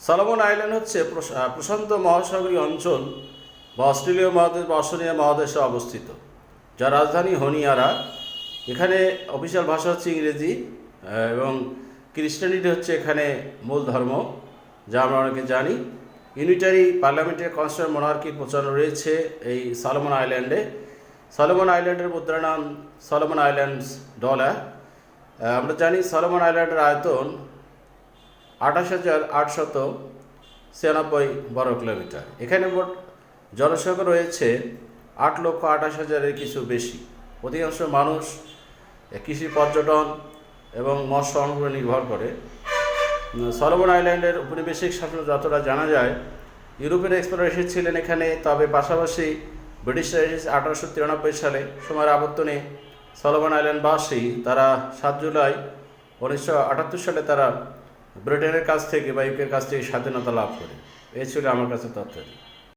Solomon island হচ্ছে প্রশান্ত মহাসাগরীয় অঞ্চল বা অস্ট্রেলীয় মহাদেশ বা অস্ট্রেলিয়া মহাদেশে অবস্থিত, যার রাজধানী হনিয়ারা। এখানে অফিসিয়াল ভাষা হচ্ছে ইংরেজি এবং ক্রিশ্চিয়ানিটি হচ্ছে এখানে মূল ধর্ম, যা আমরা অনেকে জানি। ইউনিটারি পার্লামেন্টারি কনস্টিটিউশন মনার্কির প্রচলন রয়েছে এই সলোমন আইল্যান্ডে। সলোমন আইল্যান্ডের মুদ্রার নাম সলোমন আইল্যান্ডস ডলার। আমরা জানি সলোমন আইল্যান্ডের আয়তন 28,896 বর্গ কিলোমিটার। এখানে মোট জনসংখ্যা রয়েছে 8,28,000-এর কিছু বেশি। অধিকাংশ মানুষ কৃষি, পর্যটন এবং মৎস্য পালনের উপরে নির্ভর করে। সলোমন আইল্যান্ডের উপনিবেশিক শাসন যতটা জানা যায়, ইউরোপের এক্সপ্লোরার এসেছিলেন এখানে, তবে পাশাপাশি ব্রিটিশরা এসেছে 1893 সালে। সময়ের আবর্তনে সলোমন আইল্যান্ডবাসী তারা 7 জুলাই 1978 সালে তারা ব্রিটেনের কাছ থেকে বা ইউকের কাছ থেকে স্বাধীনতা লাভ করে। এই ছিল আমার কাছে তথ্য।